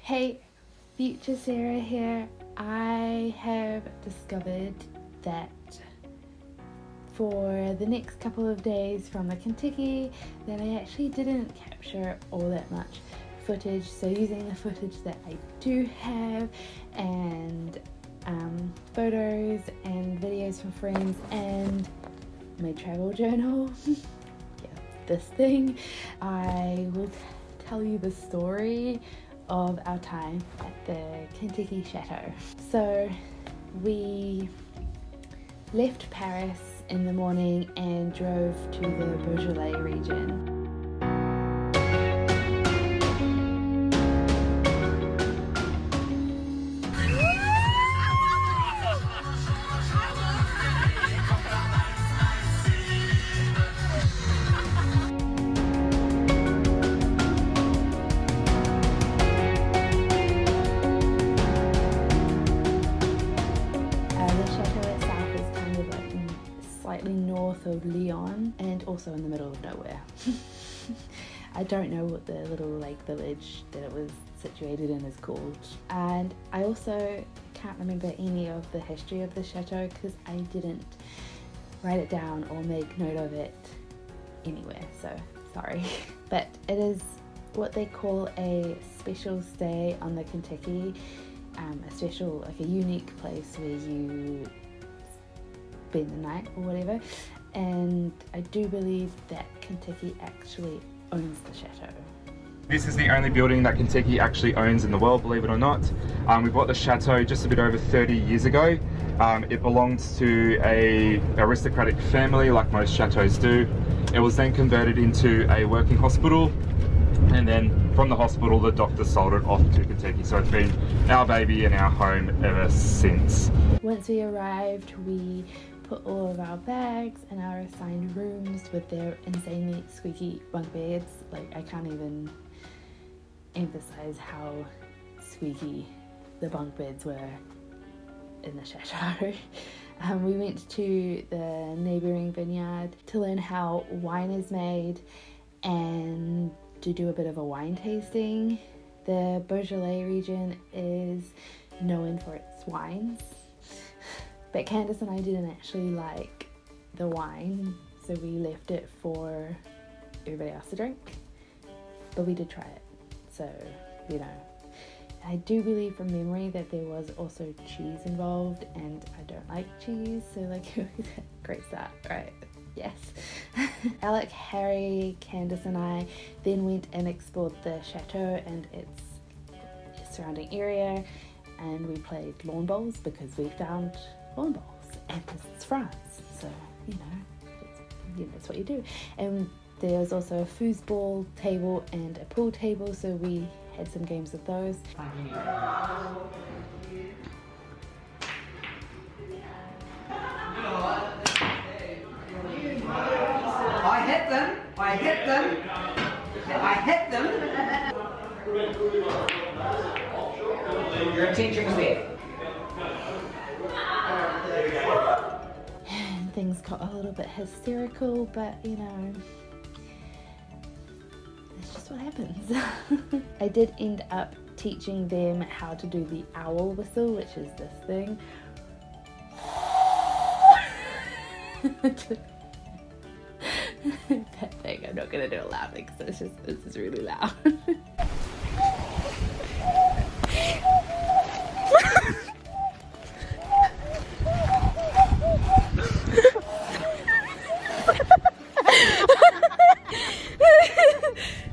Hey, future Sarah here. I have discovered that for the next couple of days from the Contiki that I actually didn't capture all that much footage. So using the footage that I do have and photos and videos from friends and my travel journal, this thing, I will tell you the story of our time at the Contiki Chateau. So we left Paris in the morning and drove to the Beaujolais region. Slightly north of Lyon and also in the middle of nowhere. I don't know what the little lake village that it was situated in is called, and I also can't remember any of the history of the chateau because I didn't write it down or make note of it anywhere, so sorry. But it is what they call a special stay on the Contiki, a special, like a unique place where you spend the night or whatever, and I do believe that Contiki actually owns the chateau. This is the only building that Contiki actually owns in the world, believe it or not. We bought the chateau just a bit over 30 years ago. It belonged to an aristocratic family, like most chateaus do. It was then converted into a working hospital, and then from the hospital the doctor sold it off to Contiki, so it's been our baby and our home ever since. Once we arrived, we put all of our bags in our assigned rooms with their insanely squeaky bunk beds. Like, I can't even emphasize how squeaky the bunk beds were in the chateau. We went to the neighbouring vineyard to learn how wine is made and to do a bit of a wine tasting. The Beaujolais region is known for its wines, but Candace and I didn't actually like the wine, so we left it for everybody else to drink, but we did try it, so you know. I do believe from memory that there was also cheese involved, and I don't like cheese, so like it was a great start, right? Yes. Alec, Harry, Candace and I then went and explored the chateau and its surrounding area, and we played lawn bowls because we found lawn bowls, and it's France, so you know, that's what you do. And there was also a foosball table and a pool table, so we had some games of those. I hit them, I hit them, I hit them. Your attention's there. And things got a little bit hysterical, but you know, it's just what happens. I did end up teaching them how to do the owl whistle, which is this thing. That thing, I'm not gonna do it laughing because it's just really loud.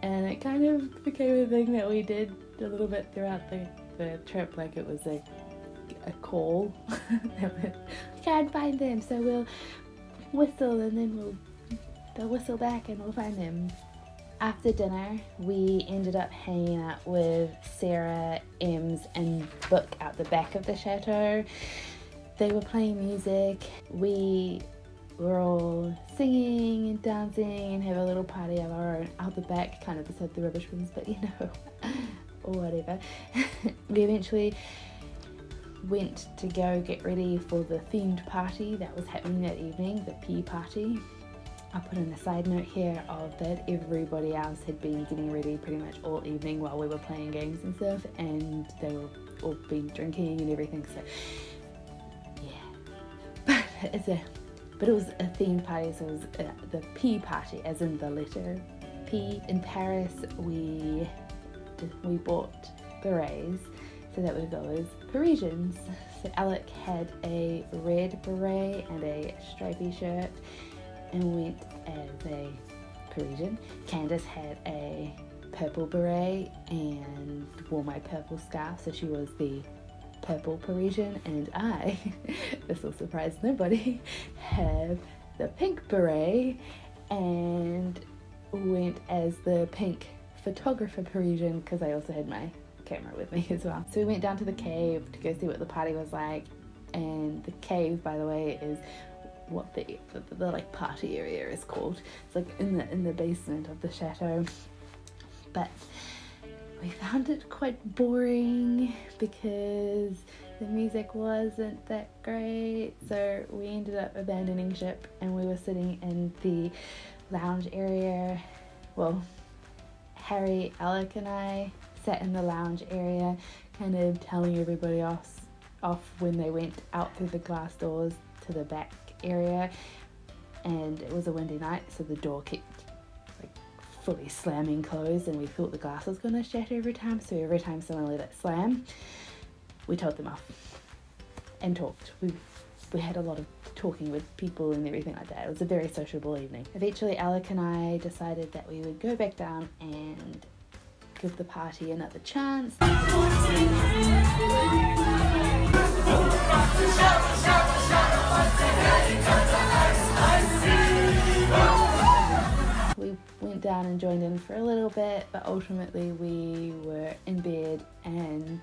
And it kind of became a thing that we did a little bit throughout the trip, like it was a call. We can't find them, so we'll whistle and then they'll whistle back and we'll find them. After dinner, we ended up hanging out with Sarah, Ems and Book out the back of the chateau. They were playing music. We were all singing and dancing and have a little party of our own out the back, kind of beside the rubbish bins, but you know, or whatever. We eventually went to go get ready for the themed party that was happening that evening, the pea party. I'll put in a side note here of that everybody else had been getting ready pretty much all evening while we were playing games and stuff, and they were all been drinking and everything, so yeah. But it was a themed party, so it was the P party, as in the letter P. In Paris, we bought berets so that we go as Parisians. So Alec had a red beret and a stripy shirt and went as a Parisian. Candace had a purple beret and wore my purple scarf, so she was the purple Parisian, and I, this will surprise nobody, have the pink beret and went as the pink photographer Parisian because I also had my camera with me as well. So we went down to the cave to go see what the party was like, and the cave, by the way, is what the like party area is called. It's like in the basement of the chateau, but we found it quite boring because the music wasn't that great, so we ended up abandoning ship and we were sitting in the lounge area. Well, Harry, Alec and I sat in the lounge area, kind of telling everybody off when they went out through the glass doors to the back area, and it was a windy night, so the door kept like fully slamming closed, and we thought the glass was going to shatter every time, so every time someone let it slam, we told them off and talked. We had a lot of talking with people and everything like that. It was a very sociable evening. Eventually Alec and I decided that we would go back down and give the party another chance. We went down and joined in for a little bit, but ultimately we were in bed and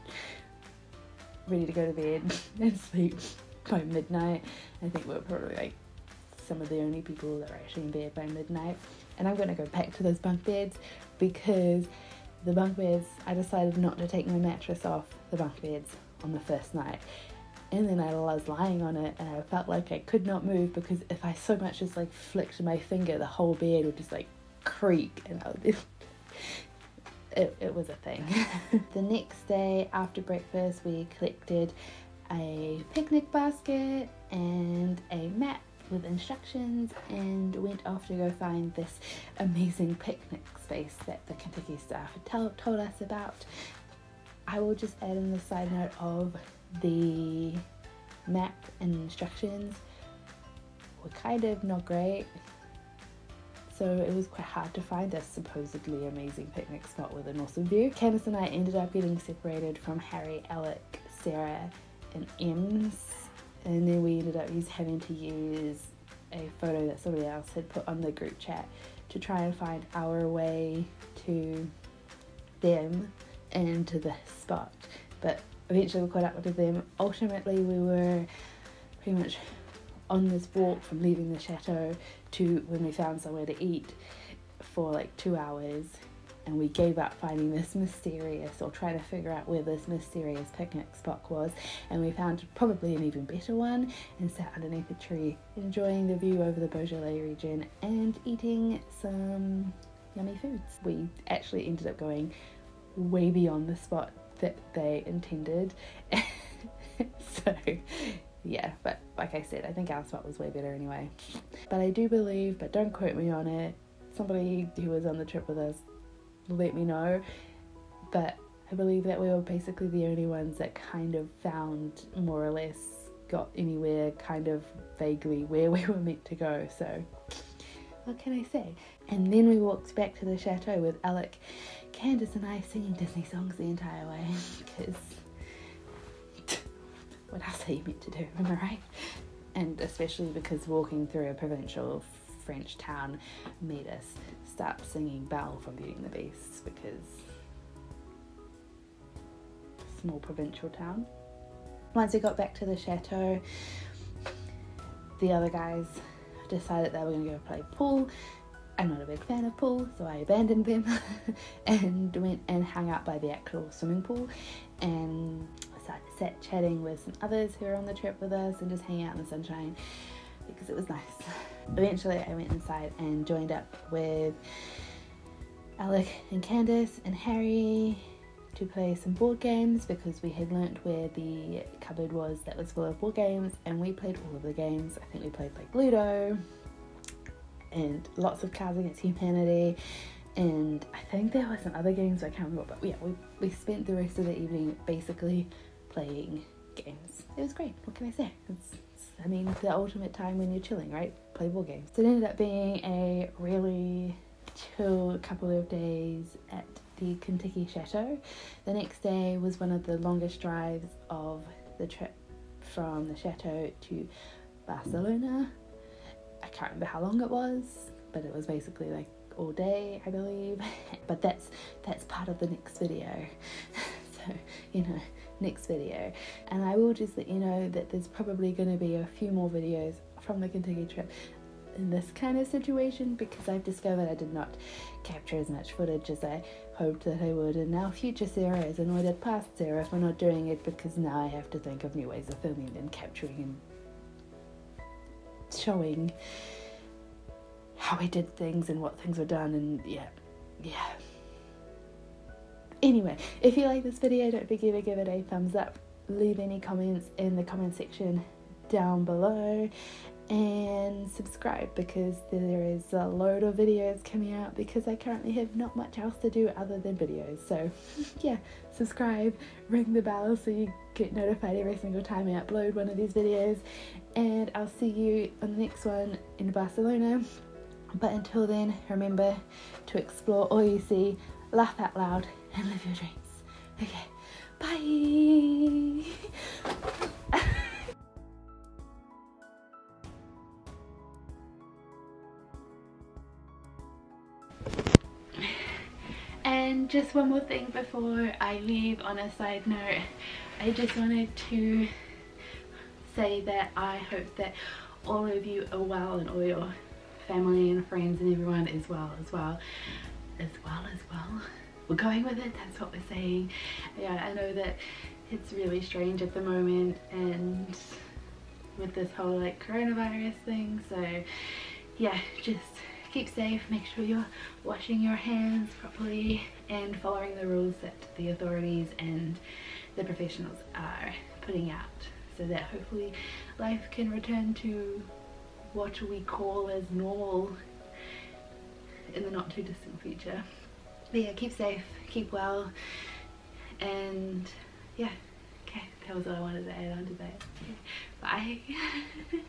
ready to go to bed and sleep by midnight. I think we were probably like some of the only people that were actually in bed by midnight. And I'm going to go back to those bunk beds because the bunk beds, I decided not to take my mattress off the bunk beds on the first night. And then I was lying on it and I felt like I could not move because if I so much as like flicked my finger, the whole bed would just like creak, and I would be it was a thing. The next day after breakfast, we collected a picnic basket and a map with instructions and went off to go find this amazing picnic space that the Contiki staff had told us about. I will just add in the side note of the map and instructions were kind of not great, so it was quite hard to find a supposedly amazing picnic spot with an awesome view. Candace and I ended up getting separated from Harry, Alec, Sarah and Ems, and then we ended up having to use a photo that somebody else had put on the group chat to try and find our way to them and to the spot. But eventually we caught up with them. Ultimately we were pretty much on this walk from leaving the chateau to when we found somewhere to eat for like 2 hours, and we gave up finding this mysterious, or trying to figure out where this mysterious picnic spot was, and we found probably an even better one and sat underneath a tree enjoying the view over the Beaujolais region and eating some yummy foods. We actually ended up going way beyond the spot that they intended. So yeah, but like I said, I think our spot was way better anyway. But I do believe, but don't quote me on it, somebody who was on the trip with us let me know, but I believe that we were basically the only ones that kind of found, more or less got anywhere kind of vaguely where we were meant to go, so what can I say? And then we walked back to the chateau with Alec, Candace and I singing Disney songs the entire way, because what else are you meant to do, am I right? And especially because walking through a provincial French town made us start singing Belle from Beauty and the Beast, because small provincial town. Once we got back to the chateau, the other guys decided they were going to go play pool. I'm not a big fan of pool, so I abandoned them and went and hung out by the actual swimming pool, and sat chatting with some others who were on the trip with us and just hanging out in the sunshine. because it was nice. Eventually I went inside and joined up with Alec and Candace and Harry to play some board games, because we had learnt where the cupboard was that was full of board games, and we played all of the games. I think we played like Ludo and lots of Cards Against Humanity, and I think there were some other games I can't remember, but yeah, we spent the rest of the evening basically playing games. It was great, what can I say? I mean, it's the ultimate time when you're chilling, right? Play board games. So it ended up being a really chill couple of days at the Contiki Chateau. The next day was one of the longest drives of the trip from the chateau to Barcelona. I can't remember how long it was, but it was basically like all day, I believe. But that's part of the next video. So, you know, next video. And I will just let you know that there's probably going to be a few more videos from the Contiki trip in this kind of situation, because I've discovered I did not capture as much footage as I hoped that I would, and now future Sarah is annoyed at past Sarah for not doing it, because now I have to think of new ways of filming and capturing and showing how I did things and what things were done, and yeah. Anyway, if you like this video, don't forget to give it a thumbs up, leave any comments in the comment section down below, and subscribe, because there is a load of videos coming out, because I currently have not much else to do other than videos. So yeah, subscribe, ring the bell so you get notified every single time I upload one of these videos, and I'll see you on the next one in Barcelona. But until then, remember to explore all you see, laugh out loud, and live your dreams. Okay, bye! And just one more thing before I leave. On a side note, I just wanted to say that I hope that all of you are well, and all your family and friends and everyone is well as well. We're going with it, that's what we're saying. Yeah, I know that it's really strange at the moment, and with this whole like coronavirus thing, so yeah, just keep safe, make sure you're washing your hands properly and following the rules that the authorities and the professionals are putting out, so that hopefully life can return to what we call as normal in the not too distant future. But yeah, keep safe, keep well, and yeah, okay, that was all I wanted to add on to that. Okay, bye.